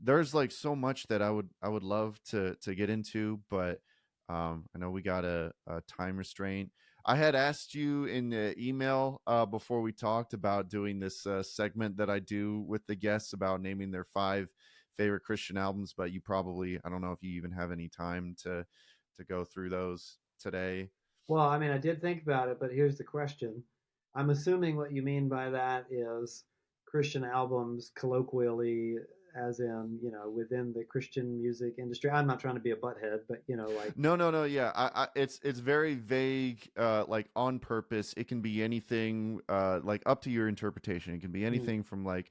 There's like so much that I would love to get into, but I know we got a time restraint. I had asked you in the email before we talked about doing this segment that I do with the guests about naming their 5 favorite Christian albums, but you probably, I don't know if you even have any time to go through those today. Well, I mean, I did think about it, but here's the question. I'm assuming what you mean by that is Christian albums colloquially, as in, within the Christian music industry. I'm not trying to be a butthead, but, like, No, no, no. Yeah, it's very vague. Like on purpose. It can be anything. Like up to your interpretation. It can be mm, anything from like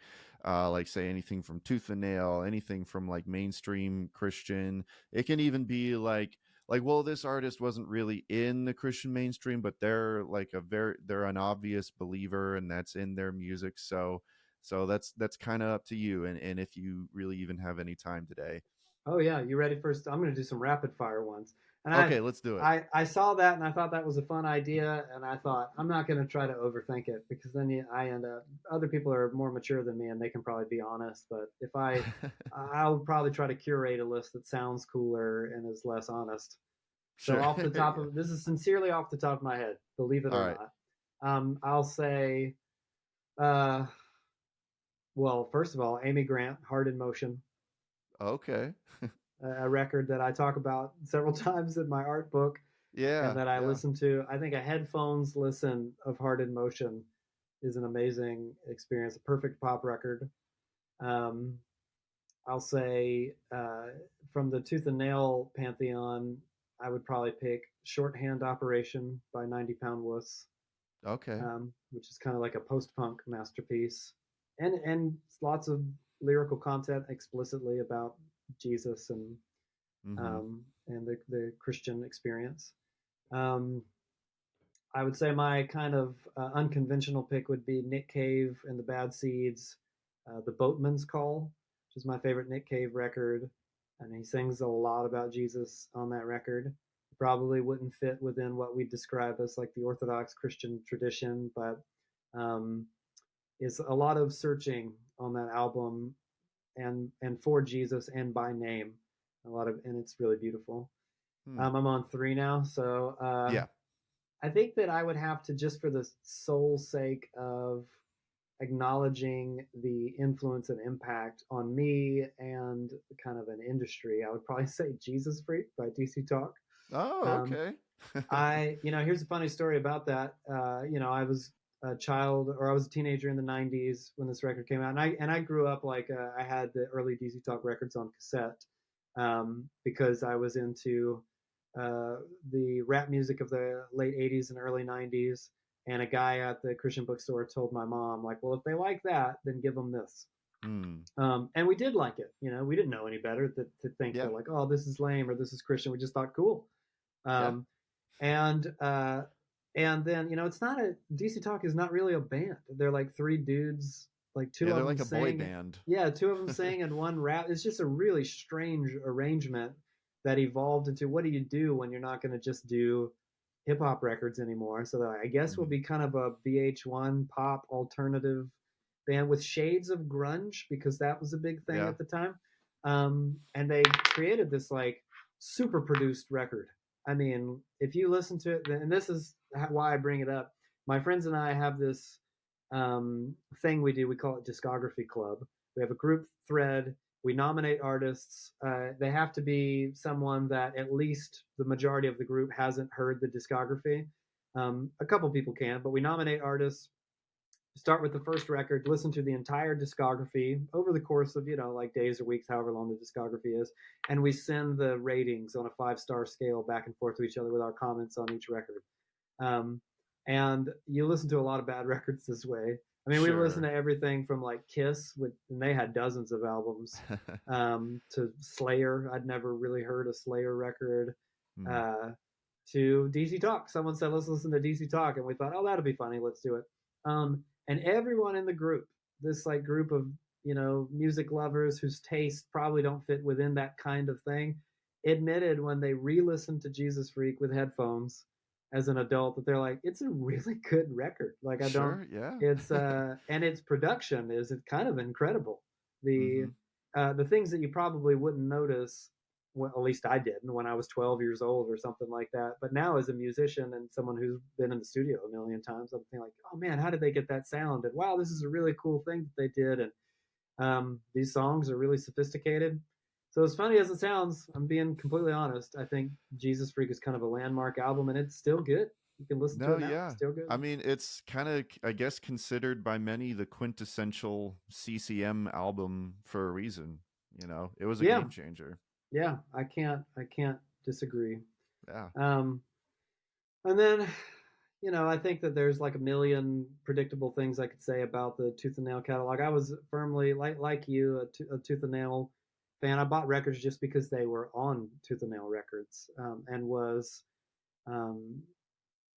say anything from Tooth and Nail, anything from like mainstream Christian. It can even be like well, this artist wasn't really in the Christian mainstream, but they're like they're an obvious believer, and that's in their music. So that's kind of up to you, and if you really even have any time today. oh yeah, you ready for? I'm going to do some rapid fire ones. And I, Okay, let's do it. I saw that and I thought that was a fun idea. And I thought I'm not going to try to overthink it because then I end up. Other people are more mature than me and they can probably be honest. But if I'll probably try to curate a list that sounds cooler and is less honest. So Sure. off the top Yeah. of this is sincerely off the top of my head, believe it All or right. not. I'll say, uh, well, first of all, Amy Grant, Heart in Motion, Okay. a record that I talk about several times in my art book and Yeah. that I Yeah. listen to. I think a headphones listen of Heart in Motion is an amazing experience, a perfect pop record. Um, I'll say from the Tooth and Nail pantheon, I would probably pick Shorthand Operation by 90 Pound Wuss, Okay. which is kind of like a post punk masterpiece. And lots of lyrical content explicitly about Jesus Mm-hmm. and the Christian experience. Um, I would say my kind of unconventional pick would be Nick Cave and the Bad Seeds, The Boatman's Call, which is my favorite Nick Cave record. And he sings a lot about Jesus on that record. It probably wouldn't fit within what we describe as like the Orthodox Christian tradition, but um, it's a lot of searching on that album and for Jesus and by name. And it's really beautiful. Hmm. I'm on three now, so Yeah. I think that I would have to, just for the sole sake of acknowledging the influence and impact on me and kind of an industry, I would probably say Jesus Freak by DC Talk. Oh, Um, okay. here's a funny story about that. I was a child or I was a teenager in the 90s when this record came out. And I grew up like I had the early DC Talk records on cassette because I was into the rap music of the late 80s and early 90s. And a guy at the Christian bookstore told my mom, like, well, if they like that, then give them this. Hmm. And we did like it. We didn't know any better to think Yeah. that, like, oh, this is lame or this is Christian. We just thought cool. Yeah. Um, and and then it's not a DC Talk is not really a band. They're like three dudes, like two Yeah. of They're them like a boy sing. band. Yeah, two of them sing and one rap. It's just a really strange arrangement that evolved into what do you do when you're not going to just do hip hop records anymore? So I guess we'll Hmm. be kind of a VH1 pop alternative band with shades of grunge because that was a big thing Yeah. at the time. And they created this like super produced record. I mean, if you listen to it, and this is why I bring it up. My friends and I have this thing we do. We call it Discography Club. We have a group thread. We nominate artists. They have to be someone that at least the majority of the group hasn't heard the discography. A couple people can, but we nominate artists, start with the first record, listen to the entire discography over the course of, like days or weeks, however long the discography is. And we send the ratings on a 5-star scale back and forth to each other with our comments on each record. Um, and you listen to a lot of bad records this way. I mean, we listened Sure. to everything from like Kiss, and they had dozens of albums, to Slayer. I'd never really heard a Slayer record, Hmm. uh, to DC Talk. Someone said, let's listen to DC Talk. And we thought, oh, that'll be funny. Let's do it. And everyone in the group, this like group of, music lovers whose tastes probably don't fit within that kind of thing, admitted when they re-listened to Jesus Freak with headphones as an adult that they're like, it's a really good record. Like I don't, Sure. Yeah. it's and its production is kind of incredible. The Mm-hmm. the things that you probably wouldn't notice, well, at least I didn't when I was 12 years old or something like that. But now, as a musician and someone who's been in the studio a million times, I'm thinking like, oh man, how did they get that sound? And wow, this is a really cool thing that they did. And these songs are really sophisticated. So as funny as it sounds, I'm being completely honest. I think Jesus Freak is kind of a landmark album, and it's still good. You can listen to No, it now; it's yeah. still good. I mean, it's kind of, I guess, considered by many the quintessential CCM album for a reason. You know, it was a Yeah, game changer. yeah. I can't disagree. Yeah. Um, and then, I think that there's like a million predictable things I could say about the Tooth and Nail catalog. I was firmly like you, a Tooth and Nail fan. I bought records just because they were on Tooth and Nail Records, and was um,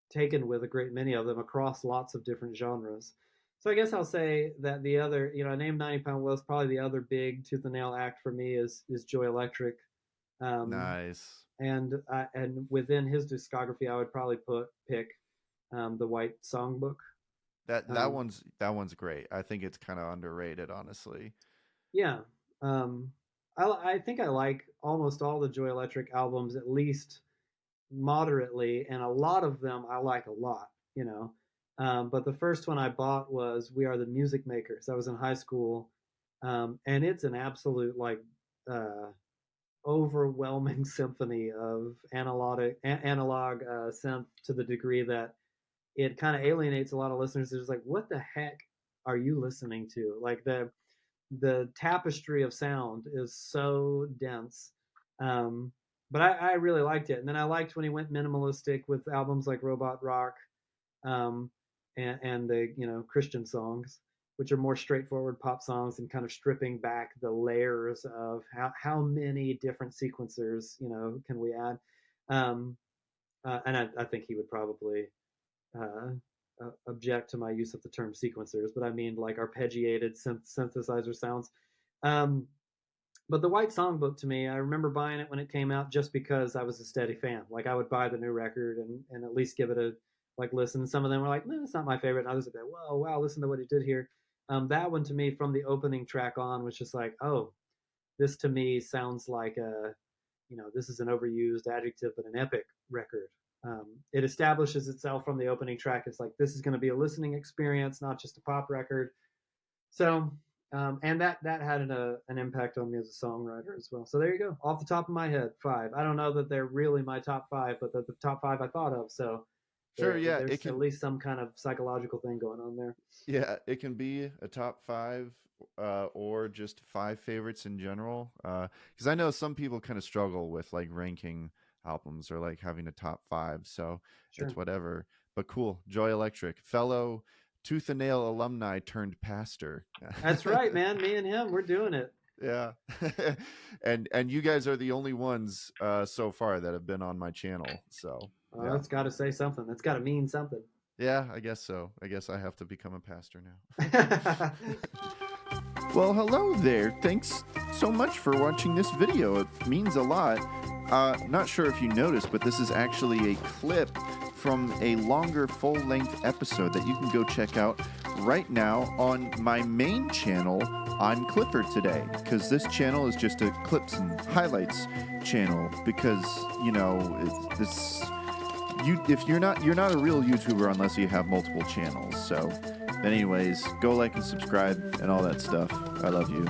taken with a great many of them across lots of different genres. So I guess I'll say that the other, I named 90 Pound Will's, probably the other big Tooth and Nail act for me is Joy Electric. Um, Nice. and within his discography, I would probably pick the White Songbook. Um, That one's great. I think it's kind of underrated, honestly. yeah, um, I think I like almost all the Joy Electric albums at least moderately, and a lot of them I like a lot. But the first one I bought was "We Are the Music Makers." I was in high school, and it's an absolute like uh, overwhelming symphony of analog synth to the degree that it kind of alienates a lot of listeners. It's like, what the heck are you listening to? Like the tapestry of sound is so dense. Um, but I really liked it. And then I liked when he went minimalistic with albums like Robot Rock, um, and the Christian songs, which are more straightforward pop songs and kind of stripping back the layers of how many different sequencers can we add. Um, and I think he would probably uh, object to my use of the term sequencers, but I mean like arpeggiated synthesizer sounds. Um, but the White Songbook, to me, I remember buying it when it came out just because I was a steady fan. Like I would buy the new record and at least give it a like listen. Some of them were like, no, it's not my favorite. And others would be, whoa, wow, listen to what he did here. That one to me, from the opening track on, was just like, oh, this to me sounds like this is an overused adjective, but an epic record. It establishes itself from the opening track. It's like this is going to be a listening experience, not just a pop record. So, and that had an impact on me as a songwriter as well. So there you go. Off the top of my head, 5. I don't know that they're really my top 5, but the top 5 I thought of. So Sure, yeah, it there's at can least some kind of psychological thing going on there. yeah, it can be a top 5 or just 5 favorites in general. Cuz I know some people kind of struggle with like ranking albums or like having a top 5, so it's Sure. whatever. But cool. Joy Electric, fellow Tooth and Nail alumni turned pastor. That's right, man. Me and him, we're doing it. Yeah. And you guys are the only ones so far that have been on my channel. So, yeah. That's got to say something. That's got to mean something. Yeah, I guess so. I guess I have to become a pastor now. Well, hello there. Thanks so much for watching this video. It means a lot. Not sure if you noticed, but this is actually a clip from a longer full-length episode that you can go check out right now on my main channel. I'm Clifford today, because this channel is just a clips and highlights channel. Because if you're not a real YouTuber unless you have multiple channels. So, anyways, go like and subscribe and all that stuff. I love you.